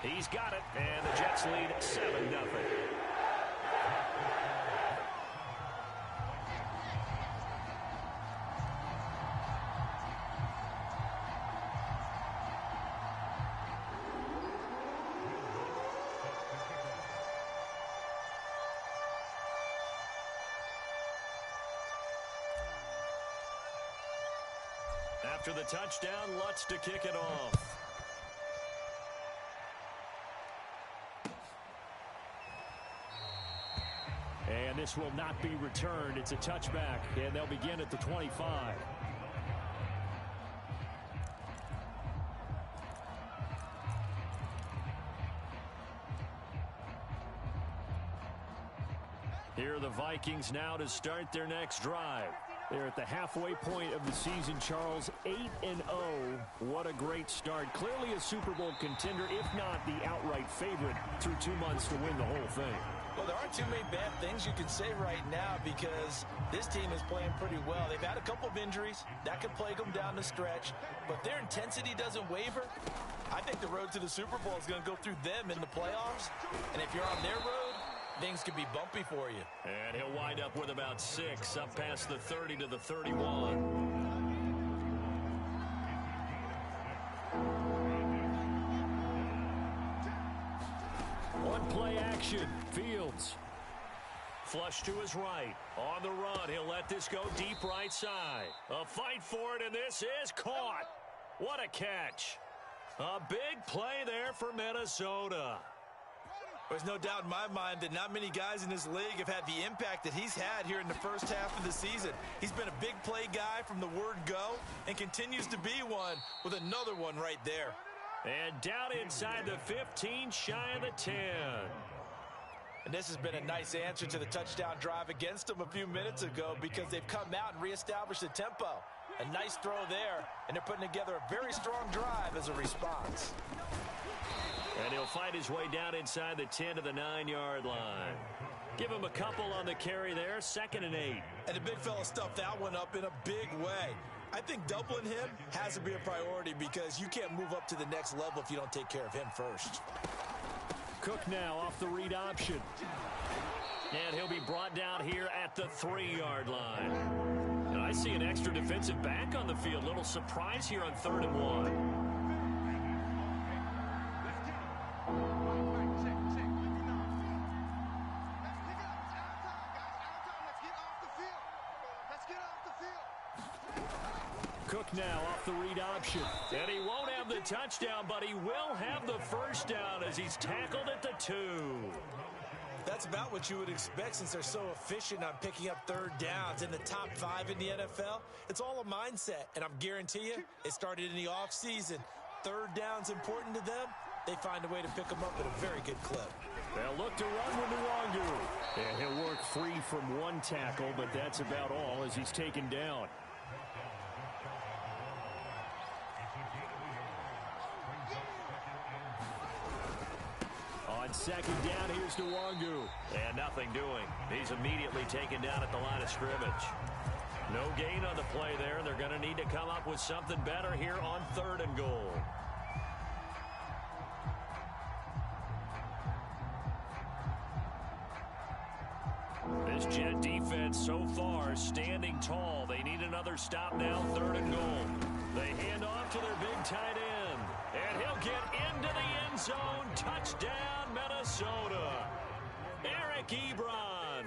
He's got it, and the Jets lead 7-0. After the touchdown, Lutz to kick it off. And this will not be returned. It's a touchback, and they'll begin at the 25. Here are the Vikings now to start their next drive. They're at the halfway point of the season, Charles, 8-0. What a great start. Clearly a Super Bowl contender, if not the outright favorite, through 2 months to win the whole thing. Well, there aren't too many bad things you can say right now because this team is playing pretty well. They've had a couple of injuries. That could plague them down the stretch. But their intensity doesn't waver. I think the road to the Super Bowl is going to go through them in the playoffs. And if you're on their road, things could be bumpy for you. And he'll wind up with about 6 up past the 30 to the 31. One play action. Fields. Flush to his right. On the run. He'll let this go deep right side. A fight for it, and this is caught. What a catch. A big play there for Minnesota. There's no doubt in my mind that not many guys in this league have had the impact that he's had here in the first half of the season. He's been a big play guy from the word go and continues to be one with another one right there. And down inside the 15, shy of the 10. And this has been a nice answer to the touchdown drive against them a few minutes ago because they've come out and reestablished the tempo. A nice throw there, and they're putting together a very strong drive as a response. And he'll fight his way down inside the 10 to the 9-yard line. Give him a couple on the carry there, 2nd and 8. And the big fella stuffed that one up in a big way. I think doubling him has to be a priority because you can't move up to the next level if you don't take care of him first. Cook now off the read option. And he'll be brought down here at the 3-yard line. And I see an extra defensive back on the field. Little surprise here on 3rd and 1. Cook now off the read option. And he won't have the touchdown, but he will have the first down as he's tackled at the 2. That's about what you would expect since they're so efficient on picking up 3rd downs in the top 5 in the NFL. It's all a mindset, and I'm guarantee you it started in the offseason. 3rd down's important to them. They find a way to pick them up at a very good clip. They'll look to run with Nwangu. And he'll work free from one tackle, but that's about all as he's taken down. On 2nd down, here's Nwangu. And nothing doing. He's immediately taken down at the line of scrimmage. No gain on the play there. They're going to need to come up with something better here on 3rd and goal. This Jet defense so far standing tall. They need another stop now, 3rd and goal. They hand off to their big tight end. And he'll get into the end zone. Touchdown, Minnesota. Eric Ebron,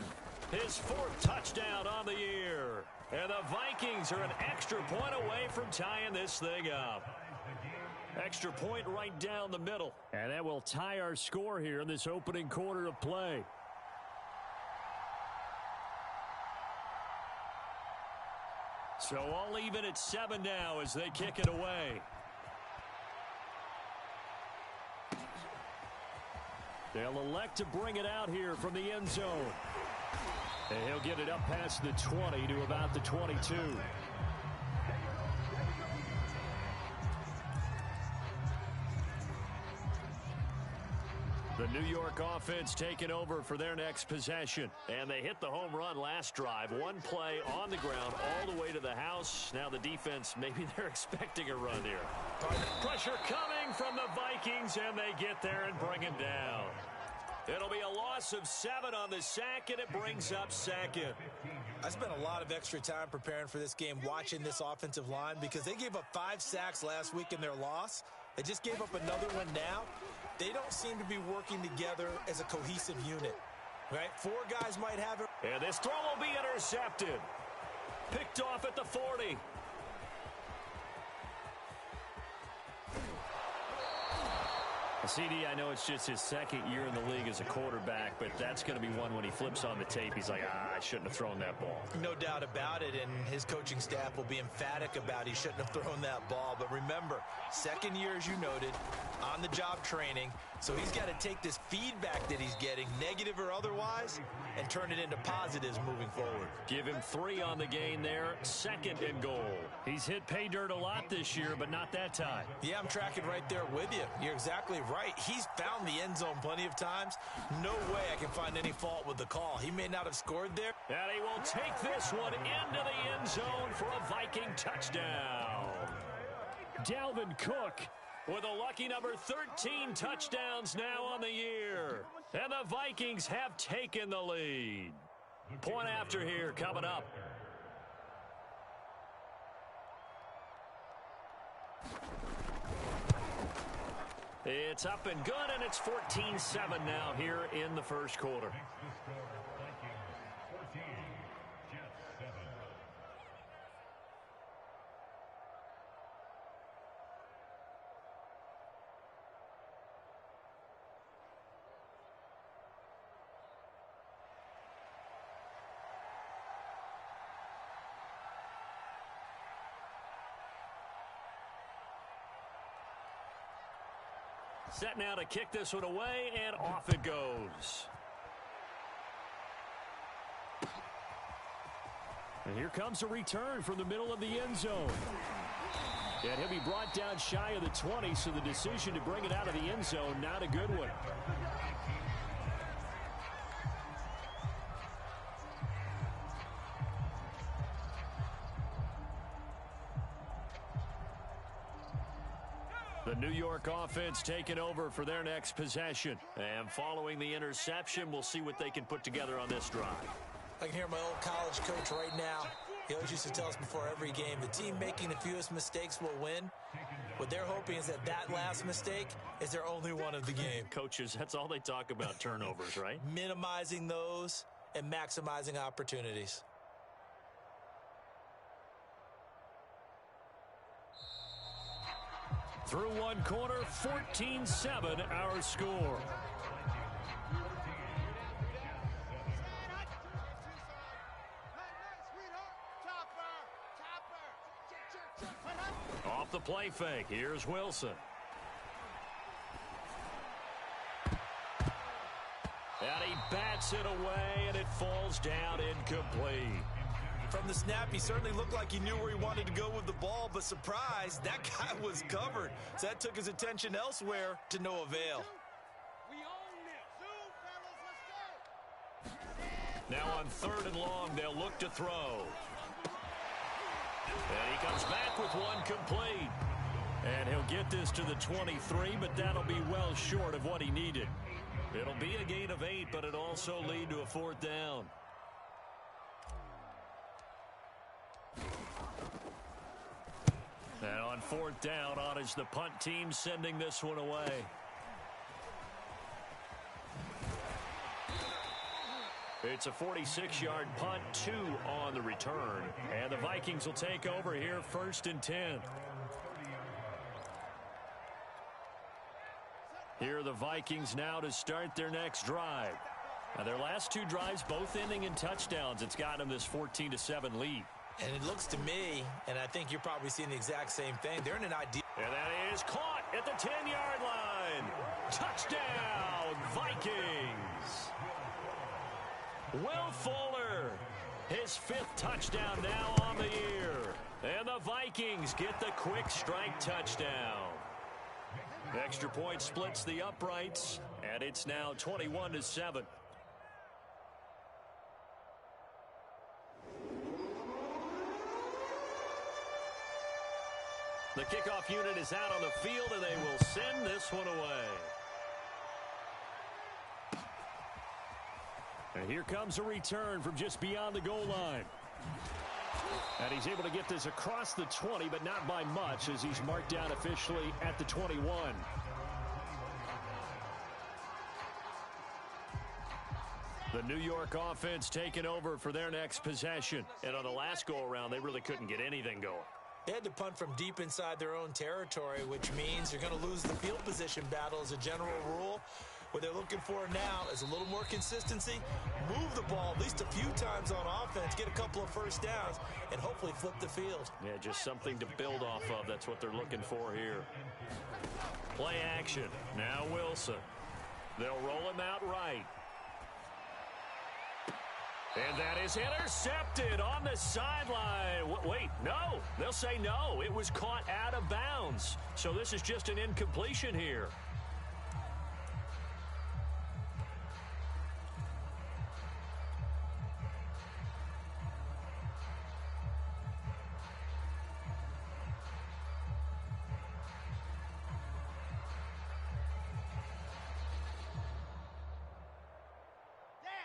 his 4th touchdown on the year. And the Vikings are an extra point away from tying this thing up. Extra point right down the middle. And that will tie our score here in this opening quarter of play. So all even at 7 now as they kick it away. They'll elect to bring it out here from the end zone. And he'll get it up past the 20 to about the 22. The New York offense taking over for their next possession. And they hit the home run last drive. One play on the ground all the way to the house. Now the defense, maybe they're expecting a run here. Pressure coming from the Vikings. Vikings, and they get there and bring him down. It'll be a loss of 7 on the sack, and it brings up second. I spent a lot of extra time preparing for this game watching this offensive line because they gave up 5 sacks last week in their loss. They just gave up another one now. They don't seem to be working together as a cohesive unit. Right? 4 guys might have it. And this throw will be intercepted. Picked off at the 40. CD, I know it's just his second year in the league as a quarterback, but that's going to be one when he flips on the tape. He's like, I shouldn't have thrown that ball. No doubt about it, and his coaching staff will be emphatic about he shouldn't have thrown that ball. But remember, second year, as you noted, on-the-job training, so he's got to take this feedback that he's getting, negative or otherwise, and turn it into positives moving forward. Give him 3 on the gain there, 2nd and goal. He's hit pay dirt a lot this year, but not that time. Yeah, I'm tracking right there with you. You're exactly right. He's found the end zone plenty of times. No way I can find any fault with the call. He may not have scored there. And he will take this one into the end zone for a Viking touchdown. Dalvin Cook with a lucky number 13 touchdowns now on the year. And the Vikings have taken the lead. Point after here coming up. It's up and good, and it's 14-7 now here in the first quarter. Set now to kick this one away, and off it goes. And here comes a return from the middle of the end zone. And he'll be brought down shy of the 20, so the decision to bring it out of the end zone, not a good one. The New York offense taking over for their next possession. And following the interception, we'll see what they can put together on this drive. I can hear my old college coach right now. He always used to tell us before every game, the team making the fewest mistakes will win. What they're hoping is that last mistake is their only one of the game. Coaches, that's all they talk about, turnovers, right? Minimizing those and maximizing opportunities. Through one quarter, 14-7 our score. Off the play fake, here's Wilson. And he bats it away, and it falls down incomplete. From the snap, he certainly looked like he knew where he wanted to go with the ball, but surprise, that guy was covered. So that took his attention elsewhere to no avail. Now on 3rd and long, they'll look to throw. And he comes back with one complete. And he'll get this to the 23, but that'll be well short of what he needed. It'll be a gain of 8, but it'll also lead to a 4th down. And on 4th down, on is the punt team sending this one away. It's a 46-yard punt, 2 on the return. And the Vikings will take over here 1st and 10. Here are the Vikings now to start their next drive. Now their last 2 drives both ending in touchdowns. It's got them this 14-7 lead. And it looks to me, and I think you're probably seeing the exact same thing, they're in an ideal. And that is caught at the 10-yard line. Touchdown, Vikings. Will Fuller, his 5th touchdown now on the year. And the Vikings get the quick strike touchdown. Extra point splits the uprights, and it's now 21-7. The kickoff unit is out on the field, and they will send this one away. And here comes a return from just beyond the goal line. And he's able to get this across the 20, but not by much, as he's marked down officially at the 21. The New York offense taking over for their next possession. And on the last go-around, they really couldn't get anything going. They had to punt from deep inside their own territory, which means you're going to lose the field position battle as a general rule. What they're looking for now is a little more consistency, move the ball at least a few times on offense, get a couple of first downs, and hopefully flip the field. Yeah, just something to build off of. That's what they're looking for here. Play action. Now Wilson. They'll roll him out right. And that is intercepted on the sideline. Wait, no. They'll say no. It was caught out of bounds. So this is just an incompletion here.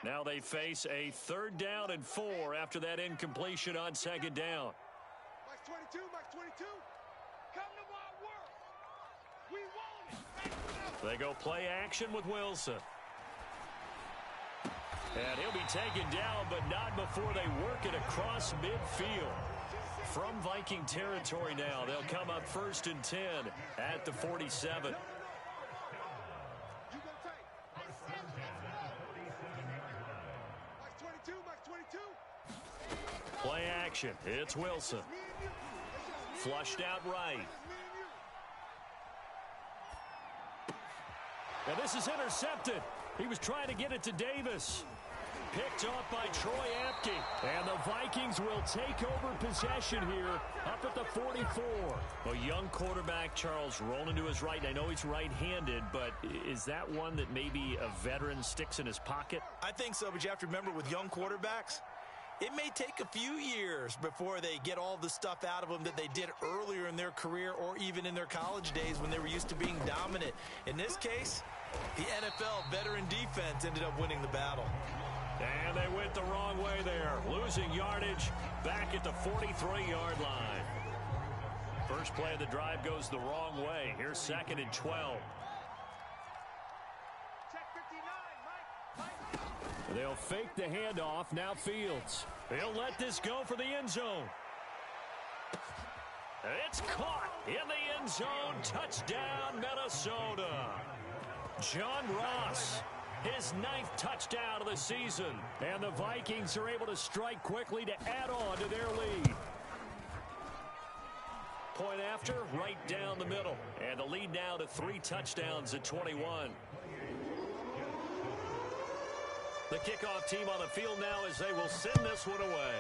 Now they face a 3rd down and 4 after that incompletion on 2nd down. Max 22, Max 22. Come to my work. We want it. They go play action with Wilson. And he'll be taken down, but not before they work it across midfield. From Viking territory now, they'll come up 1st and 10 at the 47. Play action. It's Wilson. Flushed out right. Now this is intercepted. He was trying to get it to Davis. Picked off by Troy Apke. And the Vikings will take over possession here up at the 44. A young quarterback, Charles, rolling to his right. I know he's right-handed, but is that one that maybe a veteran sticks in his pocket? I think so, but you have to remember with young quarterbacks, it may take a few years before they get all the stuff out of them that they did earlier in their career or even in their college days when they were used to being dominant. In this case, the NFL veteran defense ended up winning the battle. And they went the wrong way there, losing yardage back at the 43-yard line. First play of the drive goes the wrong way. Here's 2nd and 12. They'll fake the handoff. Now Fields. He'll let this go for the end zone. It's caught in the end zone. Touchdown, Minnesota. John Ross, his 9th touchdown of the season. And the Vikings are able to strike quickly to add on to their lead. Point after, right down the middle. And the lead now to 3 touchdowns at 21. The kickoff team on the field now as they will send this one away.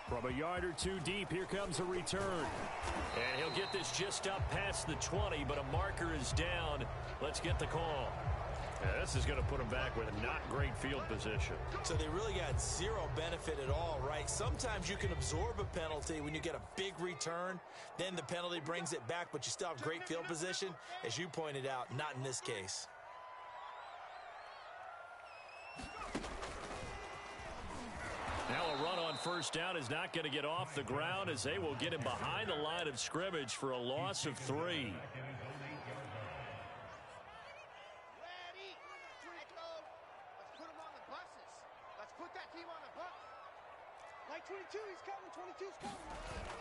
From a yard or two deep, here comes a return. And he'll get this just up past the 20, but a marker is down. Let's get the call. Yeah, this is going to put them back with a not great field position. So they really got zero benefit at all, right? Sometimes you can absorb a penalty when you get a big return. Then the penalty brings it back, but you still have great field position. As you pointed out, not in this case. Now a run on 1st down is not going to get off the ground as they will get him behind the line of scrimmage for a loss of 3.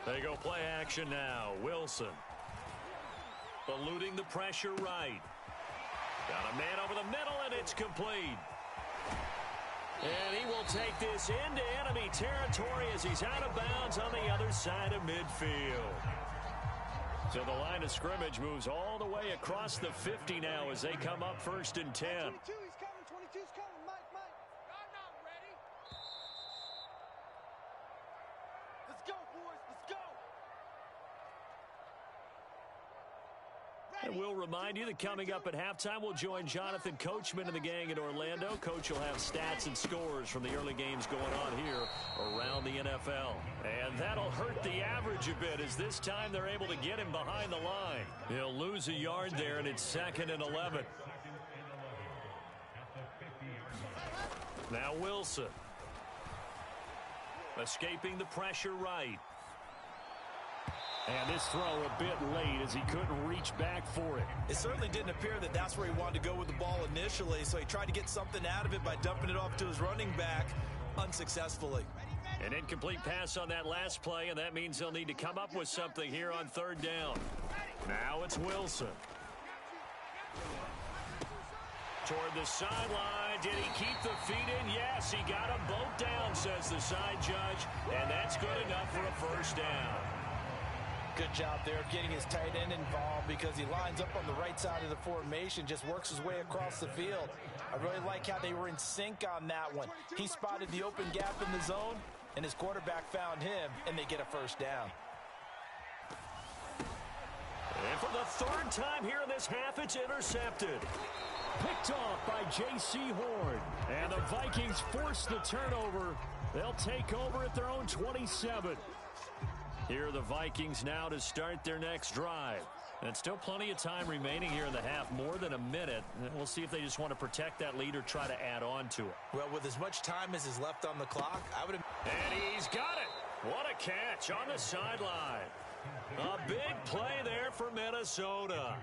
They go play action now. Wilson. Eluding the pressure right. Got a man over the middle, and it's complete. And he will take this into enemy territory as he's out of bounds on the other side of midfield. So the line of scrimmage moves all the way across the 50 now as they come up 1st and 10. 22, he's coming. 22's coming. Mike. I'm not ready. Let's go, boys. Let's go. And we'll remind you that coming up at halftime, we'll join Jonathan Coachman and the gang in Orlando. Coach will have stats and scores from the early games going on here around the NFL. And that'll hurt the average a bit as this time they're able to get him behind the line. He'll lose a yard there, and it's 2nd and 11. Now Wilson. Escaping the pressure right. And this throw a bit late as he couldn't reach back for it. It certainly didn't appear that that's where he wanted to go with the ball initially, so he tried to get something out of it by dumping it off to his running back unsuccessfully. An incomplete pass on that last play, and that means they'll need to come up with something here on 3rd down. Now it's Wilson. Toward the sideline. Did he keep the feet in? Yes, he got them both down, says the side judge, and that's good enough for a 1st down. Good job there getting his tight end involved because he lines up on the right side of the formation, just works his way across the field. I really like how they were in sync on that one. He spotted the open gap in the zone, and his quarterback found him, and they get a 1st down. And for the 3rd time here in this half, it's intercepted. Picked off by J.C. Horn. And the Vikings force the turnover. They'll take over at their own 27. Here are the Vikings now to start their next drive. And still plenty of time remaining here in the half, more than a minute. And we'll see if they just want to protect that lead or try to add on to it. Well, with as much time as is left on the clock, I would have... And he's got it. What a catch on the sideline. A big play there for Minnesota.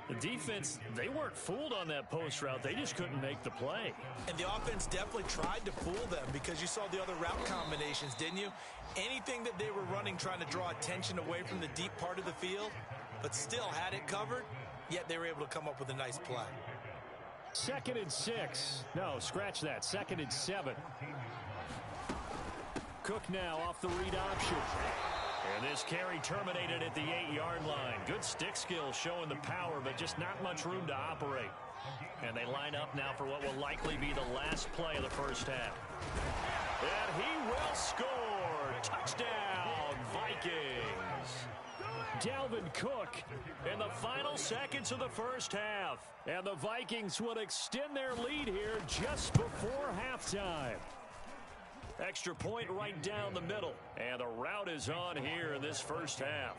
The defense, they weren't fooled on that post route. They just couldn't make the play. And the offense definitely tried to fool them because you saw the other route combinations, didn't you? Anything that they were running trying to draw attention away from the deep part of the field, but still had it covered, yet they were able to come up with a nice play. 2nd and 6. No, scratch that. 2nd and 7. Cook now off the read option. And this carry terminated at the 8-yard line. Good stick skills showing the power, but just not much room to operate. And they line up now for what will likely be the last play of the 1st half. And he will score. Touchdown, Vikings. Dalvin Cook In the final seconds of the 1st half. And the Vikings would extend their lead here just before halftime. Extra point right down the middle. And the route is on here in this 1st half.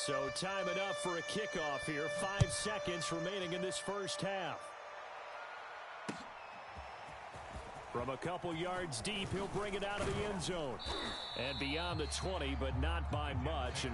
So time it up for a kickoff here. 5 seconds remaining in this 1st half. From a couple yards deep, he'll bring it out of the end zone. And beyond the 20, but not by much.